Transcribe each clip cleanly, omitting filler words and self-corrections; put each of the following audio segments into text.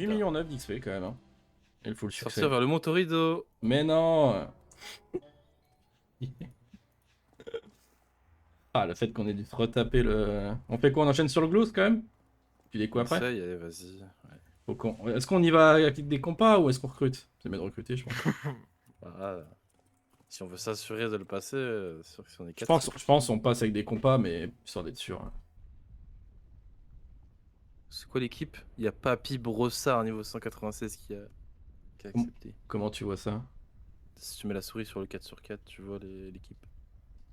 8 millions 9 d'XP quand même. Hein. Et il faut le succès. Sortir vers le Montorido. Mais non. Ah, le fait qu'on ait dû se retaper le... On fait quoi? On enchaîne sur le gloss quand même? Tu dis quoi après? Ça, allez, vas-y. Ouais. Est-ce qu'on y va avec des compas ou est-ce qu'on recrute? C'est mieux de recruter, je pense. Ah, si on veut s'assurer de le passer, c'est sûr que si on est 4. Je pense qu'on passe avec des compas, mais histoire d'être sûr. Hein. C'est quoi l'équipe? Il y a Papy Brossard niveau 196 qui a accepté. Comment tu vois ça? Si tu mets la souris sur le 4 sur 4, tu vois l'équipe.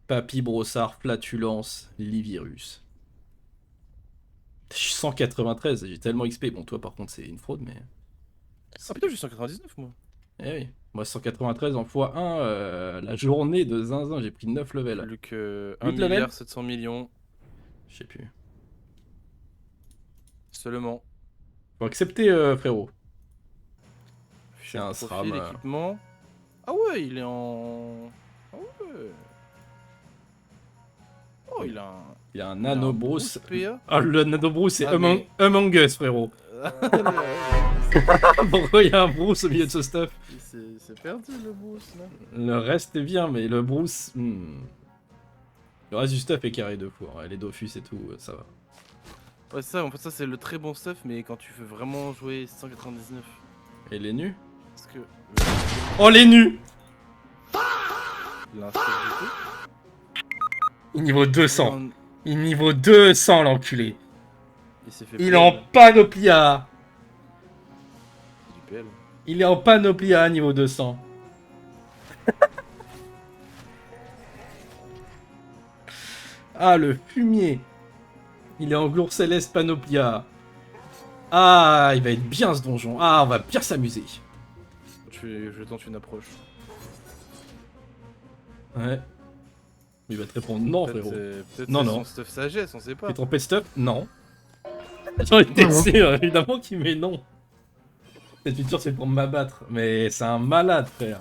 Papy, brossard, flatulence, Livirus. Je suis 193, j'ai tellement XP. Bon, toi par contre, c'est une fraude, mais. Ah putain, j'ai 199 moi. Eh oui. Moi, 193 en x1, la journée de zinzin, j'ai pris 9 levels. Plus que 8 1 levels milliard 700 millions. Je sais plus. Seulement. Faut accepter, frérot. C'est un SRAM. Équipement. Ah ouais, il est en. Ah ouais. Oh, il a un. Il y a un il a un nanobrousse. PA. Ah, le nanobrousse, c'est Ah, mais- Among Us, frérot. Pourquoi il y a un brousse au milieu de ce stuff? C'est perdu le boost là. Le reste est bien, mais le brousse. Le reste du stuff est carré de fou. Ouais, les Dofus et tout, ça va. Ouais, ça, en fait, ça c'est le très bon stuff, mais quand tu veux vraiment jouer 199. Et les nus? Parce que. Oh, les nus! L'instabilité. Niveau 200. Il Il est niveau 200, l'enculé. s'est fait Il est en panoplia. du PL. Il est en panoplia, niveau 200. Ah, le fumier. Il est en glour céleste panoplia. Ah, il va être bien ce donjon. Ah, on va bien s'amuser. Je tente une approche. Ouais. Il va te répondre non, frérot. Peut-être Non, c'est non. son stuff sagesse, on sait pas. T'es trompé de stuff? Non. J'en étais sûr, évidemment qu'il met non. Cette future, c'est pour m'abattre. Mais c'est un malade, frère.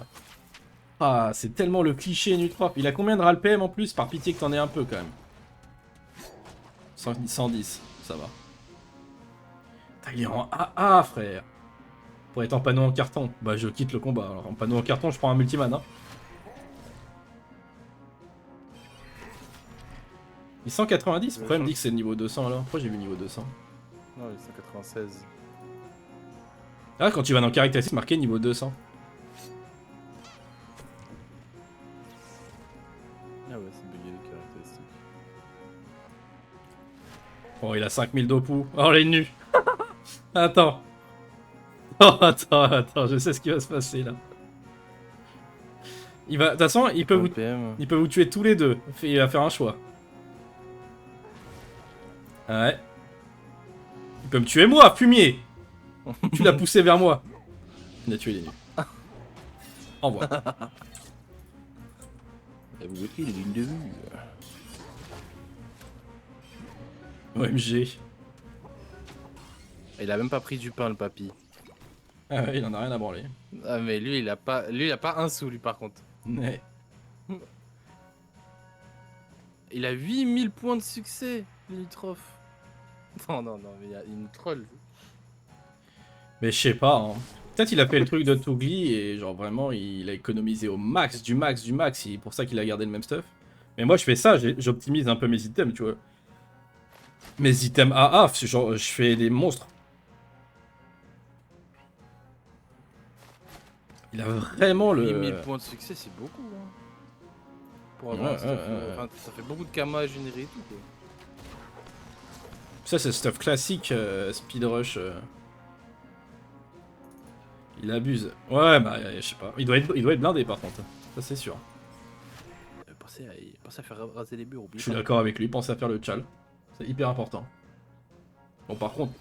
Ah, c'est tellement le cliché Nutrop. Il a combien de RAL PM en plus? Par pitié que t'en aies un peu, quand même. 110, ça va. Putain, il est en AA, frère. Pour être en panneau en carton. Bah, je quitte le combat. Alors, en panneau en carton, je prends un multiman, hein. Il est 190? Pourquoi il me dit que c'est le niveau 200 alors? Pourquoi j'ai vu niveau 200? Non, il est 196. Ah, quand tu vas dans caractéristiques, marqué niveau 200. Ah ouais, c'est bugué les caractéristiques. Oh, il a 5000 d'opou. Oh, les nus. Attends. Oh, attends, je sais ce qui va se passer là. Il va, de toute façon, il peut vous tuer tous les deux. Il va faire un choix. Ouais. Il peut me tuer moi, fumier. Tu l'as poussé vers moi. Il a tué les nus. Envoie. Vous voyez les lignes de vue. OMG. Il a même pas pris du pain, le papy. Ah ouais, il en a rien à branler. Ah, mais lui, il a pas un sou, lui, par contre. Ouais. Il a 8000 points de succès, Limitrof. Non, mais il nous troll. Mais je sais pas, hein. Peut-être il a fait le truc de Tougli et genre vraiment il a économisé au max, du max, c'est pour ça qu'il a gardé le même stuff. Mais moi je fais ça, j'optimise un peu mes items, tu vois. Mes items AA, genre je fais des monstres. Il a vraiment le... 8000 points de succès, c'est beaucoup, hein. Pour avoir un stuff, enfin, ça fait beaucoup de karma à générer et tout, quoi. Ça c'est le stuff classique, speed rush. Il abuse. Ouais, bah je sais pas. Il doit être blindé par contre. Ça c'est sûr. Pensez à faire raser les murs, Je suis d'accord avec lui, pensez à faire le tchal. C'est hyper important. Bon par contre...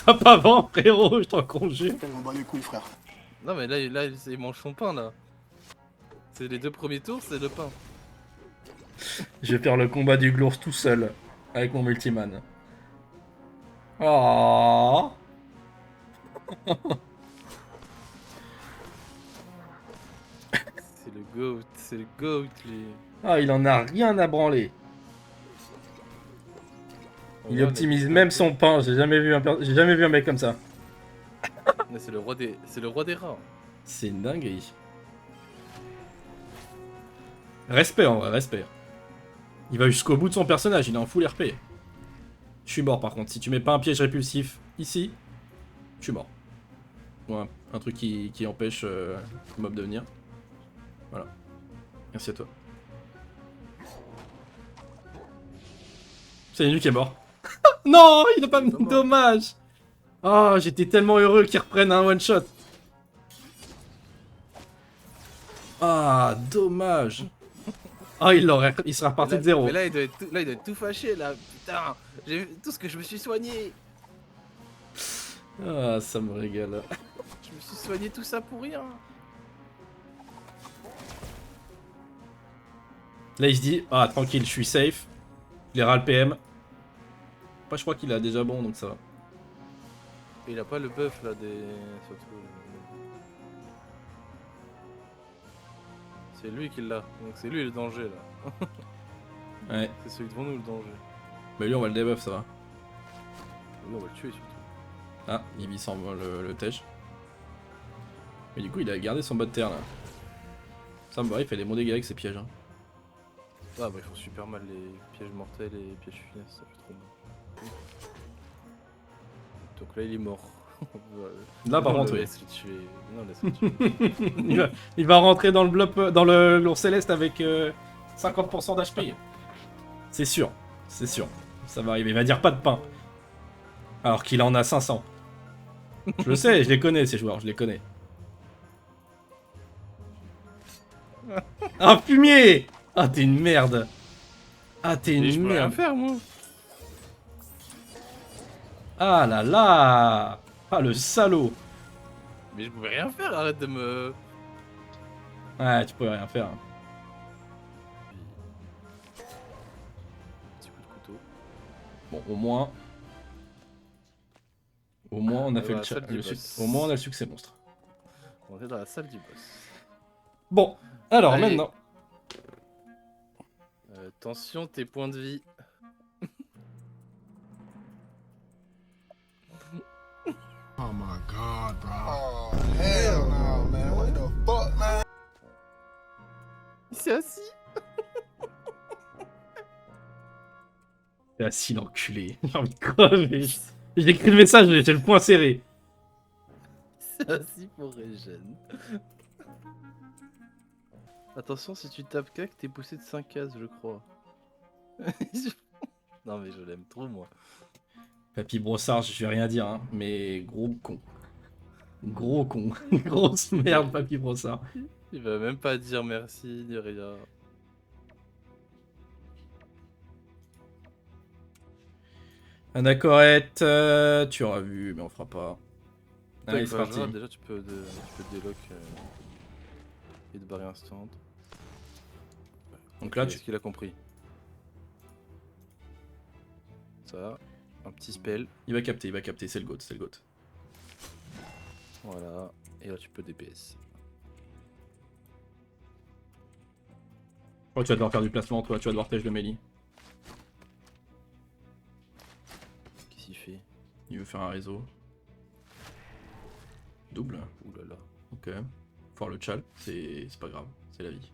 T'as pas vent frérot, je t'en conjure. On bat les couilles, frère. Non, mais là il mange son pain, là. C'est les 2 premiers tours, c'est le pain. Je vais faire le combat du glours tout seul. Avec mon multiman. Oh. C'est le goat, lui. Ah, il en a rien à branler. Il optimise même son pain. J'ai jamais vu un mec comme ça. Mais c'est le roi des rats. C'est une dinguerie. Respect en vrai, respect. Il va jusqu'au bout de son personnage, il est en full RP. Je suis mort par contre, si tu mets pas un piège répulsif ici, je suis mort. Ou un truc qui empêche le mob de venir. Voilà. Merci à toi. C'est lui qui est mort. Non, il a pas mis dommage. Oh, j'étais tellement heureux qu'ils reprennent un one shot. Ah, dommage. Ah, il sera reparti de zéro. Mais là, il doit être tout fâché là. Putain, j'ai vu tout ce que je me suis soigné. Ah, ça me régale. Je me suis soigné tout ça pour rien. Là, il se dit, ah, tranquille, je suis safe. Il ira le PM. Pas, je crois qu'il a déjà bon, donc ça va. Et il a pas le buff là des. Surtout. C'est lui qui l'a. Donc c'est lui le danger là. Ouais. C'est celui devant nous le danger. Mais lui, on va le debuff, ça va. Lui, on va le tuer surtout. Ah, il vit sans le tej. Mais du coup, il a gardé son bas de terre là. Ça me va, il fait des bons dégâts avec ses pièges. Hein. Ah bah ils font super mal les pièges mortels et les pièges funestes, ça fait trop mal. Donc là il est mort. Là, par contre, oui. Laisse-le tuer. Non, laisse-le tuer. il va rentrer dans le bloc, dans le l'ours céleste avec 50% d'HP. C'est sûr, c'est sûr. Ça va arriver. Il va dire pas de pain. Alors qu'il en a 500. Je le sais, je les connais ces joueurs, je les connais. Un fumier! Ah, t'es une merde. Ah, t'es Mais je une peux rien merde. faire moi. Ah là là! Ah, le salaud! Mais je pouvais rien faire, arrête de me. Ouais, tu peux rien faire. Hein. Petit coup de couteau. Bon, au moins. Au moins, on a fait dans le, la salle du boss. Au moins, on a le succès monstre. On est dans la salle du boss. Bon, alors Allez. maintenant. Attention, tes points de vie. Oh my god, bro. Oh, hell no, man. What the fuck, man? Il s'est assis. T'es assis, l'enculé. J'ai envie de crever. J'ai écrit le message, j'ai le poing serré. Il s'est assis pour régène. Attention, si tu tapes cac, t'es poussé de 5 cases, je crois. Non mais je l'aime trop, moi. Papy Brossard, je vais rien dire, hein, mais gros con. Gros con. Grosse merde, Papy Brossard. Il va même pas dire merci, ni rien. Anacorette, tu auras vu, mais on fera pas. Allez, c'est parti. Déjà, tu peux déloc et de barrer instant. Donc là, Est-ce qu'il a compris? Ça, un petit spell. il va capter, c'est le GOAT, c'est le GOAT. Voilà, et là tu peux DPS. Je crois que tu vas devoir faire du placement, toi, tu vas devoir tèche le melee. Qu'est-ce qu'il fait? Il veut faire un réseau. Double. Ouh là là. Ok. Faut avoir le chal, c'est pas grave, c'est la vie.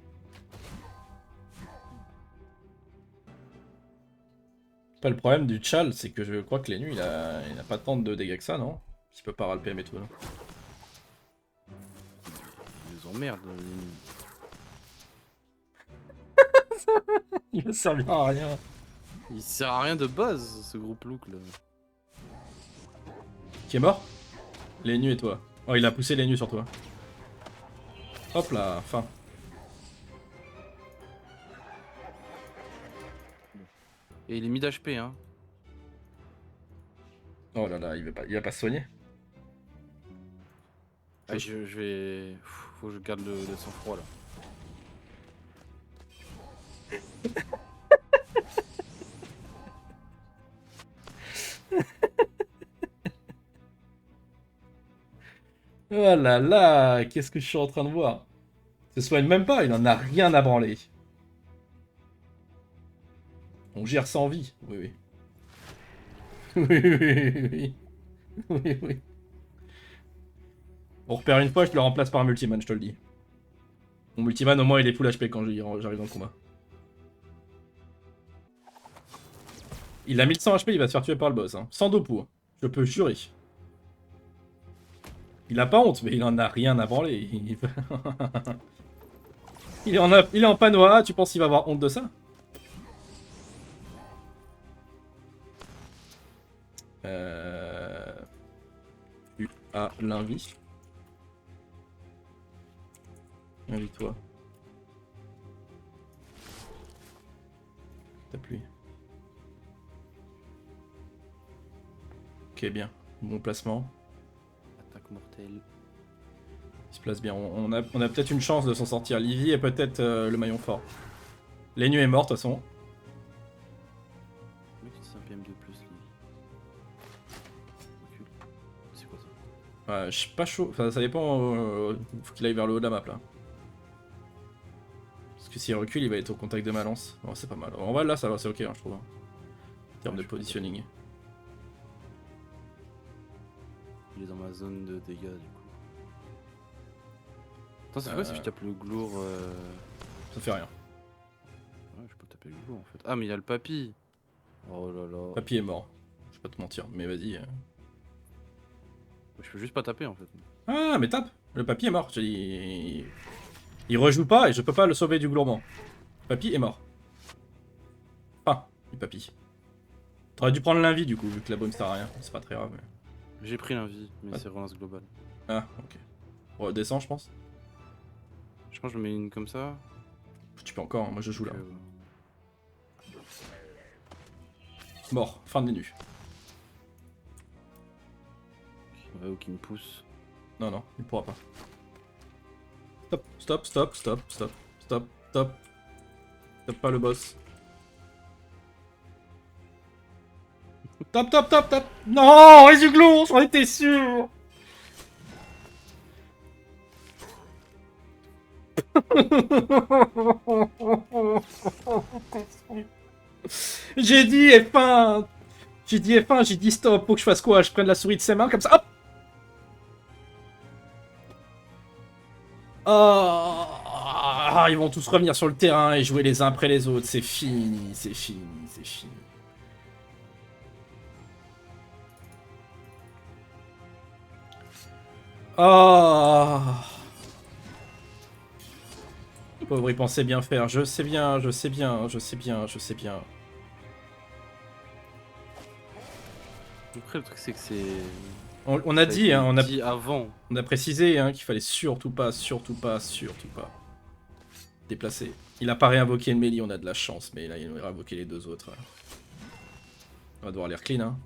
Pas le problème du chal, c'est que je crois que les nuits, il a pas tant de dégâts que ça, non? Il peut pas avoir le PM et tout, non? Ils nous emmerdent. Il ne servira à rien. Il sert à rien de base, ce groupe look là. Qui est mort? Les nuits et toi. Oh, il a poussé les nuits sur toi. Hop là, fin. Et il est mis d'HP, hein. Oh là là, il va pas se soigner. Ah, je vais. Faut que je garde le sang-froid là. Oh là là, qu'est-ce que je suis en train de voir? Il se soigne même pas, il en a rien à branler. On gère sans vie, oui, oui. Oui, oui, oui, oui. Oui, oui. On repère une fois, je le remplace par un multiman, je te le dis. Mon multiman, au moins, il est full HP quand j'arrive dans le combat. Il a 1100 HP, il va se faire tuer par le boss. Hein. Sans Dopu, hein. Je peux jurer. Il a pas honte, mais il en a rien à branler. Il est en panois, tu penses qu'il va avoir honte de ça? Tu as l'invite. Invite-toi. Tape lui. Ok, bien. Bon placement. Attaque mortelle. Il se place bien. On a peut-être une chance de s'en sortir. Livy est peut-être le maillon fort. L'ennemi est mort de toute façon. Mec, c'est un PM de plus, lui. Recule. C'est quoi ça? Ouais, je suis pas chaud. Enfin, ça dépend. Faut qu'il aille vers le haut de la map là. Parce que s'il recule, il va être au contact de ma lance. Bon, c'est pas mal. En vrai, là, ça va, c'est ok, hein, je trouve. En termes de positioning. Il est dans ma zone de dégâts, du coup. Attends, ça fait quoi si je tape le glour Ça fait rien. Ouais, je peux taper le glour en fait. Ah, mais il y a le papy. Oh là là. Papy est mort. Je vais pas te mentir, mais vas-y. Je peux juste pas taper en fait. Ah, mais tape. Le papy est mort. Il rejoue pas et je peux pas le sauver du gourmand. Papy est mort. Ah, du papy. T'aurais dû prendre l'invie du coup, vu que la bombe sert à rien. C'est pas très grave. Mais... J'ai pris l'invie, mais Ouais. c'est relance globale. Ah, ok. Bon, descends, je pense. Je pense que je mets une comme ça. Tu peux encore, hein, moi je joue là. que- Mort, fin de menu. Ouais, ou qui me pousse. Non, non, il pourra pas. Stop, stop, stop, stop, stop, stop, stop. Stop pas le boss. Top, top, top, top. Non, Rézuglo, j'en étais sûr. J'ai dit F1. J'ai dit F1, j'ai dit stop. Faut que je fasse quoi? Je prenne la souris de ses mains comme ça. Hop. Oh, ils vont tous revenir sur le terrain et jouer les uns après les autres. C'est fini, c'est fini, c'est fini. Oh. Pauvre, il pensait bien faire. Je sais bien, je sais bien, je sais bien, je sais bien. Après, le truc, c'est que c'est. On a dit, hein, dit avant. on a précisé hein, qu'il fallait surtout pas déplacer. Il a pas réinvoqué le melee, on a de la chance, mais là il a réinvoqué les deux autres. On va devoir les reclean, hein.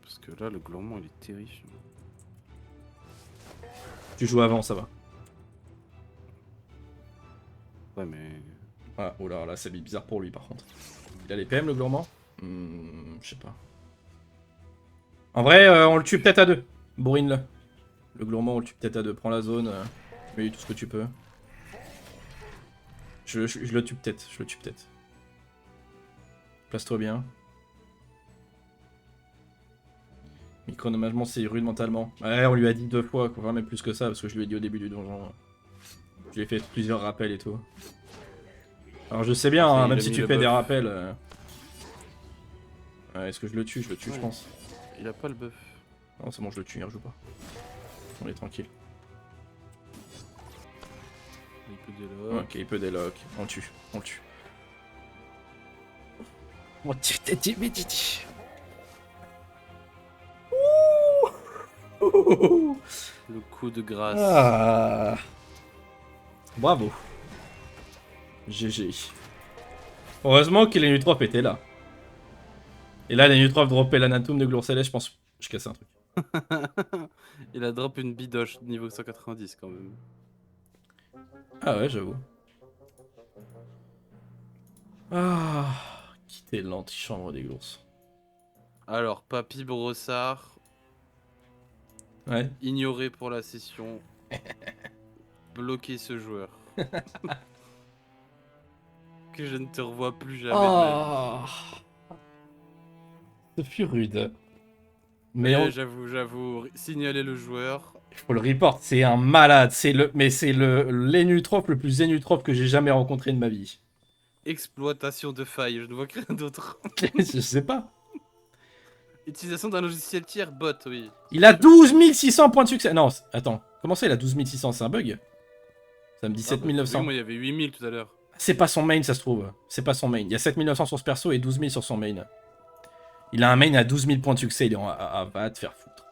Parce que là, le gourmand, il est terrifiant. Tu joues avant, ça va. Ouais, mais. Ah, oh là, là, c'est bizarre pour lui par contre. Il a les PM le gourmand? Je sais pas. En vrai, on le tue peut-être à deux. Bourrine-le. Le gourmand, on le tue peut-être à deux. Prends la zone. Mets tout ce que tu peux. Je le tue peut-être. Je le tue peut-être. Place-toi bien. Micronomagement, c'est rude mentalement. Ouais, on lui a dit 2 fois, quoi. Enfin, même plus que ça, parce que je lui ai dit au début du donjon. Je lui ai fait plusieurs rappels et tout. Alors je sais bien, hein, même si tu fais des rappels... Ouais, est-ce que je le tue? Je le tue, Ouais. je pense. Il a pas le buff. Non, c'est bon, je le tue, il rejoue pas. On est tranquille. Il peut déloc. Ok, il peut déloc. On le tue, on le tue. On tue, t'es dit. Le coup de grâce. Ah. Bravo. GG. Heureusement que les Nutrof étaient là. Et là, les Nutrof droppaient l'anatum de Glourcelet, je pense que je cassais un truc. Il a drop une bidoche niveau 190 quand même. Ah ouais, j'avoue. Ah. Quitter l'antichambre des Glours. Alors, Papy Brossard, Ouais. ignoré pour la session. Bloquer ce joueur. Que je ne te revois plus jamais. de ma vie. Oh. Ce fut rude. Mais Mais j'avoue, signaler le joueur. il faut le report, c'est un malade. Mais c'est l'énutrophe le plus énutrophe que j'ai jamais rencontré de ma vie. Exploitation de failles, je ne vois rien d'autre. Je sais pas. Utilisation d'un logiciel tiers bot, oui. Il a 12 600 points de succès. Non, attends. Comment ça, il a 12 600? C'est un bug? Ça me dit 7 900. Moi, il y avait 8000 tout à l'heure. C'est pas son main, ça se trouve. C'est pas son main. Il y a 7 900 sur ce perso et 12 000 sur son main. Il a un main à 12 000 points de succès. Il est en... va te faire foutre.